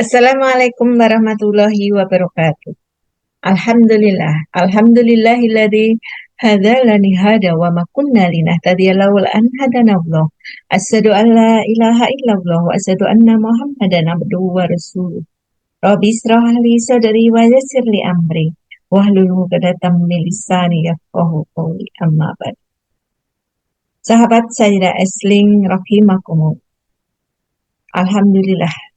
Assalamualaikum warahmatullahi wabarakatuh. Alhamdulillah. Alhamdulillahilladzi hadzalani hada wa ma kunna linahtadiya laula an hadanallah. Asyhadu an la ilaha illallah wa asyhadu anna Muhammadan abduhu wa rasuluh. Rabbi israh li sadri wa yassir li amri wahlul 'uqdatam min lisani yafqahu qawli amma ba'd. Sahabat Sayyidah Esling rahimakumullah. Alhamdulillah.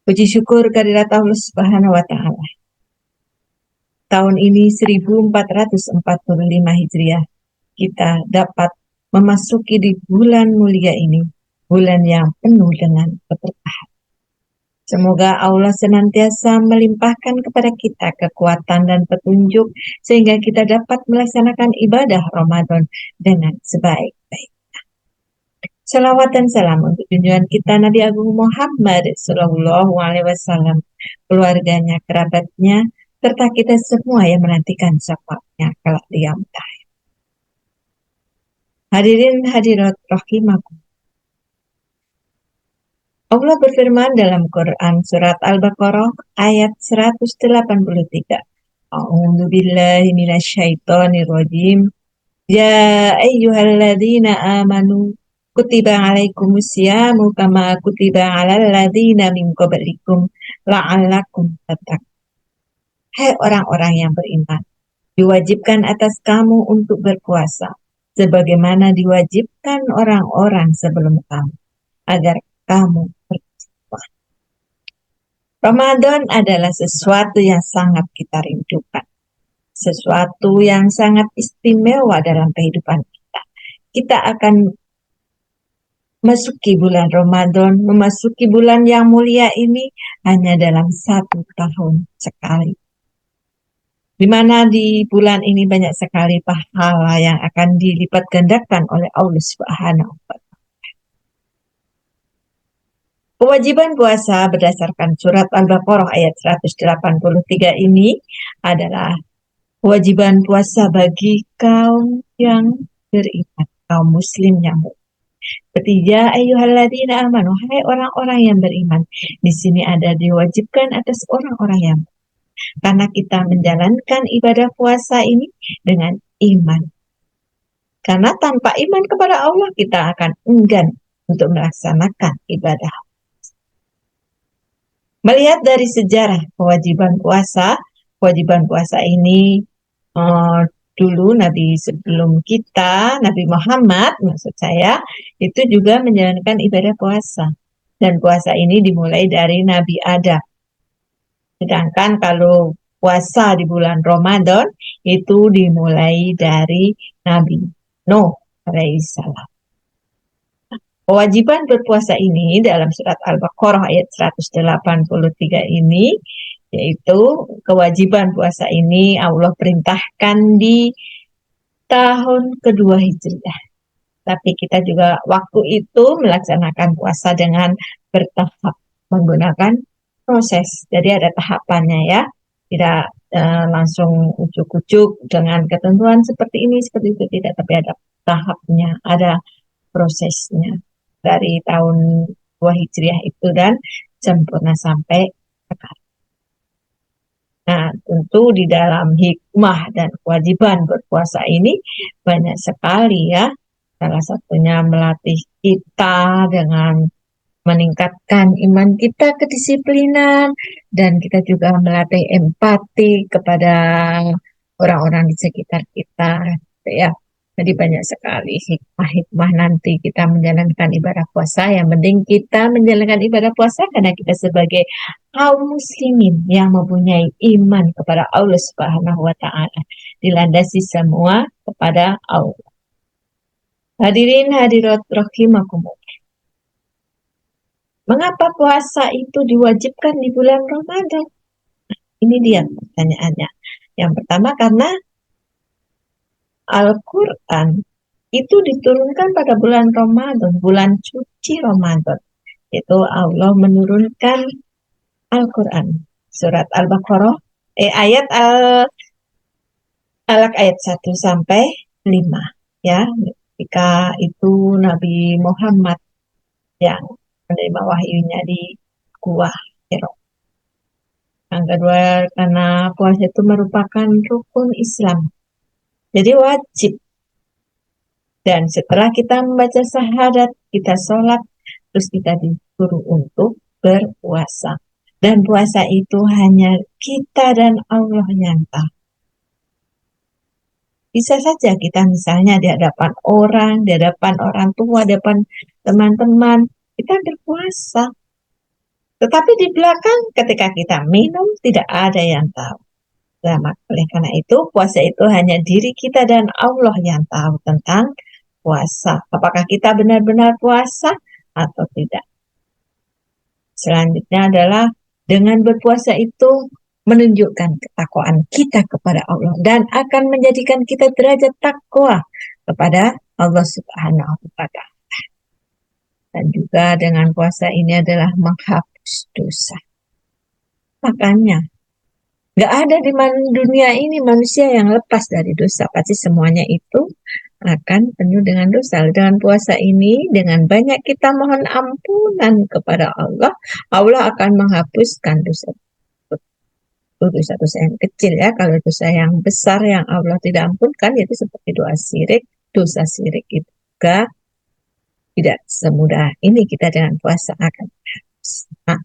Puji syukur kehadirat Allah Subhanahu wa taala. Tahun ini 1445 Hijriah, kita dapat memasuki di bulan mulia ini, bulan yang penuh dengan keberkahan. Semoga Allah senantiasa melimpahkan kepada kita kekuatan dan petunjuk sehingga kita dapat melaksanakan ibadah Ramadan dengan sebaik-baik. Salawat dan salam untuk junjungan kita Nabi Agung Muhammad Sallallahu Alaihi Wasallam, keluarganya, kerabatnya, serta kita semua yang menantikan syafaatnya kelak di yaumul akhir. Hadirin hadirat rahimakum. Allah berfirman dalam Quran surat Al-Baqarah ayat 183. A'udzu billahi minasyaitonir rajim. Ya ayyuhalladzina amanu kutiba alaikumusyamu kama kutiba alal ladzina min qablikum la'allakum tattaqun. Hai orang-orang yang beriman, diwajibkan atas kamu untuk berpuasa, sebagaimana diwajibkan orang-orang sebelum kamu, agar kamu bertakwa. Ramadan adalah sesuatu yang sangat kita rindukan, sesuatu yang sangat istimewa dalam kehidupan kita. Kita akan memasuki bulan Ramadan, memasuki bulan yang mulia ini hanya dalam 1 tahun sekali. Di mana di bulan ini banyak sekali pahala yang akan dilipat gandakan oleh Allah Subhanahu wa taala. Kewajiban puasa berdasarkan surat Al-Baqarah ayat 183 ini adalah kewajiban puasa bagi kaum yang beriman, kaum muslim yang beriman. Ketiga, ayyuhalladzina amanu, hai orang-orang yang beriman. Di sini ada diwajibkan atas orang-orang yang beriman. Karena kita menjalankan ibadah puasa ini dengan iman. Karena tanpa iman kepada Allah, kita akan enggan untuk melaksanakan ibadah. Melihat dari sejarah kewajiban puasa ini dulu Nabi sebelum kita, Nabi Muhammad maksud saya, itu juga menjalankan ibadah puasa. Dan puasa ini dimulai dari Nabi Adam. Sedangkan kalau puasa di bulan Ramadan itu dimulai dari Nabi Nuh alaihissalam. Kewajiban berpuasa ini dalam surat Al-Baqarah ayat 183 ini, yaitu kewajiban puasa ini Allah perintahkan di tahun kedua Hijriah. Tapi kita juga waktu itu melaksanakan puasa dengan bertahap menggunakan proses. Jadi ada tahapannya ya. Tidak langsung ujuk-ujuk dengan ketentuan seperti ini, seperti itu. Tidak, tapi ada tahapnya, ada prosesnya. Dari tahun 2 Hijriah itu dan sempurna sampai sekarang. Nah, tentu di dalam hikmah dan kewajiban berpuasa ini banyak sekali ya. Salah satunya melatih kita dengan meningkatkan iman kita, kedisiplinan, dan kita juga melatih empati kepada orang-orang di sekitar kita, gitu ya. Jadi banyak sekali hikmah-hikmah nanti kita menjalankan ibadah puasa. Yang penting kita menjalankan ibadah puasa karena kita sebagai kaum muslimin yang mempunyai iman kepada Allah Subhanahu wa taala, dilandasi semua kepada Allah. Hadirin hadirat rahimakumullah. Mengapa puasa itu diwajibkan di bulan Ramadan? Ini dia pertanyaannya. Yang pertama karena Al-Quran itu diturunkan pada bulan Ramadan, bulan suci Ramadan. Itu Allah menurunkan Al-Quran. Surat Al-Baqarah, ayat Al-Alaq ayat 1 sampai 5. Ya, ketika itu Nabi Muhammad yang menerima wahyunya di Gua Hira. Yang kedua, karena puasa itu merupakan rukun Islam. Jadi wajib. Dan setelah kita membaca syahadat, kita sholat, terus kita disuruh untuk berpuasa. Dan puasa itu hanya kita dan Allah yang tahu. Bisa saja kita misalnya di hadapan orang, di hadapan orang tua, di hadapan teman-teman, kita berpuasa. Tetapi di belakang ketika kita minum, tidak ada yang tahu. Nah, oleh karena itu, puasa itu hanya diri kita dan Allah yang tahu tentang puasa. Apakah kita benar-benar puasa atau tidak? Selanjutnya adalah dengan berpuasa itu menunjukkan ketakwaan kita kepada Allah dan akan menjadikan kita derajat takwa kepada Allah Subhanahu wa Ta'ala. Dan juga dengan puasa ini adalah menghapus dosa. Makanya nggak ada di dunia ini manusia yang lepas dari dosa. Pasti semuanya itu akan penuh dengan dosa. Dengan puasa ini, dengan banyak kita mohon ampunan kepada Allah, Allah akan menghapuskan dosa. Dosa-dosa yang kecil ya. Kalau dosa yang besar yang Allah tidak ampunkan, itu seperti dosa sirik itu juga tidak semudah ini kita dengan puasa akan menghapus. Nah,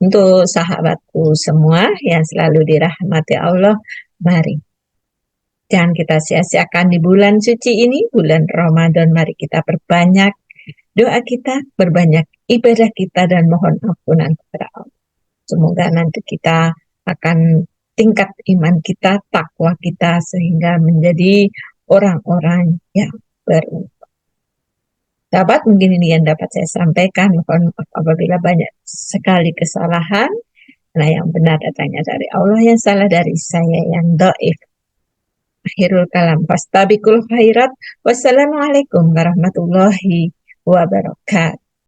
untuk sahabatku semua yang selalu dirahmati Allah, mari jangan kita sia-siakan di bulan suci ini, bulan Ramadan. Mari kita perbanyak doa kita, berbanyak ibadah kita, dan mohon ampunan kepada Allah. Semoga nanti kita akan tingkat iman kita, takwa kita, sehingga menjadi orang-orang yang beruntung. Sahabat, mungkin ini yang dapat saya sampaikan. Mohon maaf apabila banyak sekali kesalahan. Nah, yang benar datangnya dari Allah, yang salah dari saya yang dhaif. Akhirul kalam. Fastabiqul khairat. Wassalamualaikum warahmatullahi wabarakatuh.